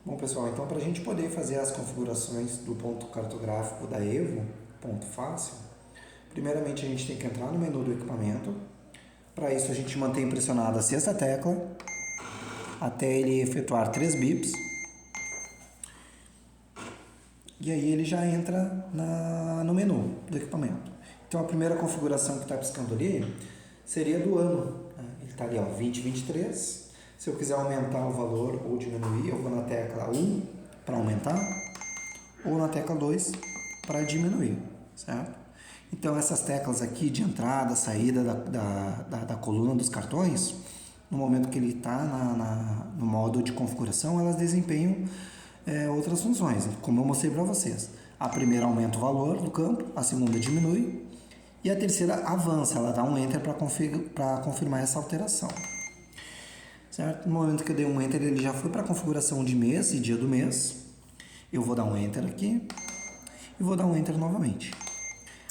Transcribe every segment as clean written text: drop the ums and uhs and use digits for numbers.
Bom, pessoal, então para a gente poder fazer as configurações do ponto cartográfico da Evo, ponto fácil, primeiramente a gente tem que entrar no menu do equipamento. Para isso a gente mantém pressionada a sexta tecla até ele efetuar 3 bips. E aí ele já entra no menu do equipamento. Então a primeira configuração que está piscando ali seria do ano. Ele está ali, ó, 2023. Se eu quiser aumentar o valor ou diminuir, eu vou na tecla 1 para aumentar ou na tecla 2 para diminuir, certo? Então essas teclas aqui de entrada, saída da coluna dos cartões, no momento que ele está no modo de configuração, elas desempenham outras funções, como eu mostrei para vocês. A primeira aumenta o valor do campo, a segunda diminui e a terceira avança, ela dá um Enter para confirmar essa alteração. Certo? No momento que eu dei um Enter, ele já foi para a configuração de mês e dia do mês. Eu vou dar um Enter aqui e vou dar um Enter novamente.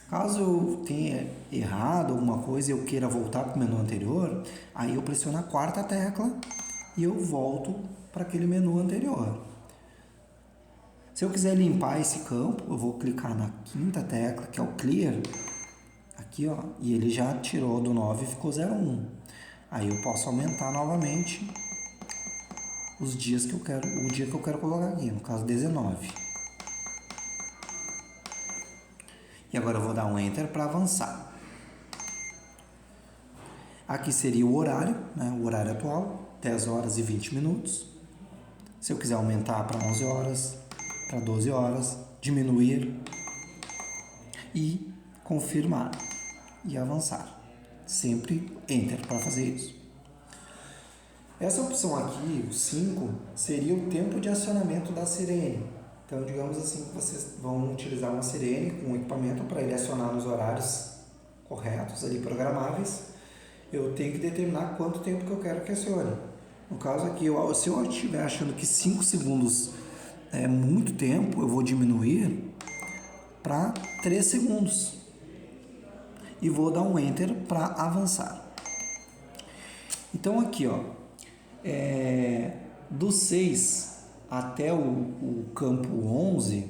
Caso eu tenha errado alguma coisa e eu queira voltar para o menu anterior, aí eu pressiono a quarta tecla e eu volto para aquele menu anterior. Se eu quiser limpar esse campo, eu vou clicar na quinta tecla, que é o Clear, aqui, ó, e ele já tirou do 9 e ficou 01. Aí eu posso aumentar novamente os dias que eu quero, o dia que eu quero colocar aqui, no caso 19. E agora eu vou dar um Enter para avançar. Aqui seria o horário, né, o horário atual, 10 horas e 20 minutos. Se eu quiser aumentar para 11 horas, para 12 horas, diminuir e confirmar e avançar. Sempre Enter para fazer isso. Essa opção aqui, o 5, seria o tempo de acionamento da sirene. Então, digamos assim, que vocês vão utilizar uma sirene com um equipamento para ele acionar nos horários corretos, ali programáveis. Eu tenho que determinar quanto tempo que eu quero que acione. No caso aqui, se eu estiver achando que 5 segundos é muito tempo, eu vou diminuir para 3 segundos. E vou dar um Enter para avançar. Então aqui, ó, do 6 até o campo 11,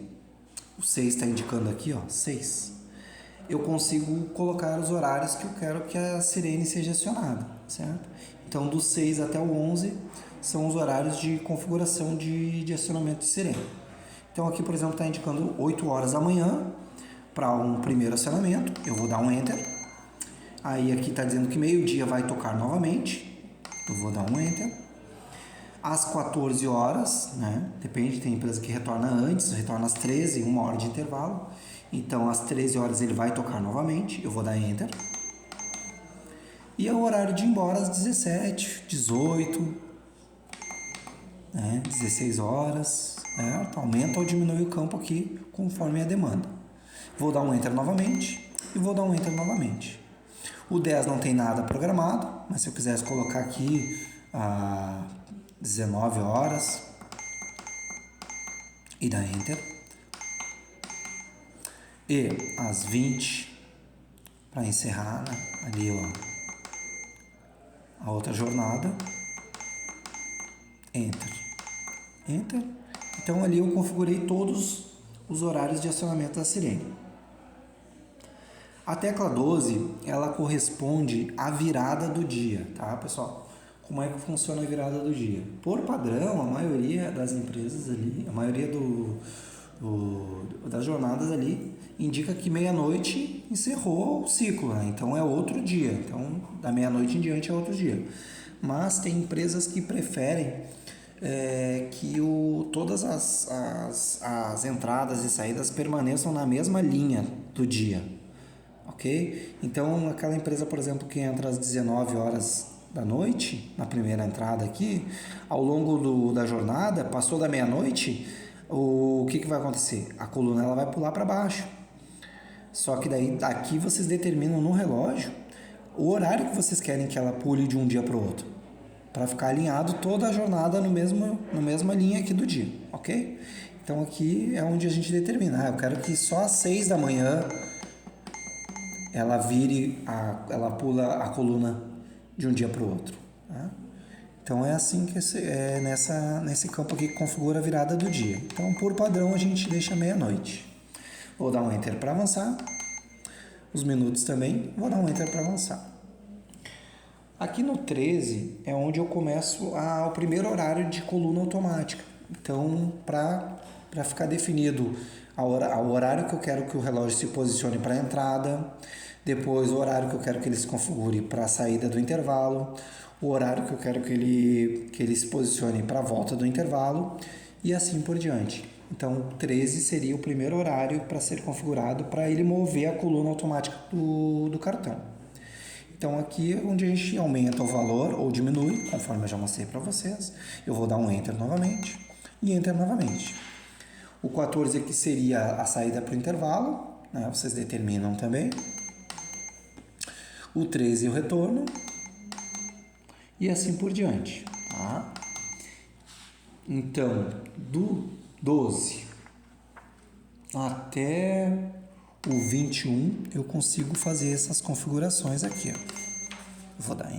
o 6 está indicando aqui, ó, 6. Eu consigo colocar os horários que eu quero que a sirene seja acionada, certo? Então, do 6 até o 11 são os horários de configuração de acionamento de sirene. Então, aqui, por exemplo, está indicando 8 horas da manhã para um primeiro acionamento. Eu vou dar um Enter. Aí, aqui está dizendo que meio-dia vai tocar novamente. Eu vou dar um Enter. Às 14 horas, né? Depende, tem empresa que retorna antes, retorna às 13, 1 hora de intervalo. Então, às 13 horas ele vai tocar novamente, eu vou dar Enter. E é o horário de ir embora às 17, 18, né? 16 horas, certo? Aumenta ou diminui o campo aqui, conforme a demanda. Vou dar um Enter novamente e vou dar um Enter novamente. O 10 não tem nada programado, mas se eu quisesse colocar aqui a 19 horas e dar Enter. E às 20 para encerrar, né? Ali, ó, a outra jornada. Enter. Enter. Então ali eu configurei todos os horários de acionamento da sirene. A tecla 12, ela corresponde à virada do dia, tá, pessoal? Como é que funciona a virada do dia? Por padrão, a maioria das empresas ali, a maioria das jornadas ali, indica que meia-noite encerrou o ciclo, né? Então é outro dia. Então, da meia-noite em diante é outro dia. Mas tem empresas que preferem que todas as entradas e saídas permaneçam na mesma linha do dia. Ok? Então, aquela empresa, por exemplo, que entra às 19 horas da noite, na primeira entrada aqui, ao longo da jornada, passou da meia-noite, o que vai acontecer? A coluna ela vai pular para baixo. Só que daí aqui vocês determinam no relógio o horário que vocês querem que ela pule de um dia para o outro, para ficar alinhado toda a jornada na mesma linha aqui do dia, ok? Então aqui é onde a gente determina. Eu quero que só às 6 da manhã ela pula a coluna de um dia para o outro. Tá? Então é assim que nesse campo aqui que configura a virada do dia. Então por padrão a gente deixa meia-noite. Vou dar um Enter para avançar. Os minutos também, vou dar um Enter para avançar. Aqui no 13 é onde eu começo o primeiro horário de coluna automática. Então, para ficar definido o horário que eu quero que o relógio se posicione para a entrada, depois o horário que eu quero que ele se configure para a saída do intervalo, o horário que eu quero que ele se posicione para a volta do intervalo e assim por diante. Então, 13 seria o primeiro horário para ser configurado para ele mover a coluna automática do cartão. Então, aqui é onde a gente aumenta o valor ou diminui, conforme eu já mostrei para vocês. Eu vou dar um Enter novamente e Enter novamente. O 14 aqui seria a saída para o intervalo, né? Vocês determinam também. O 13 o retorno e assim por diante, tá? Então, do 12 até o 21 eu consigo fazer essas configurações aqui, ó. Vou dar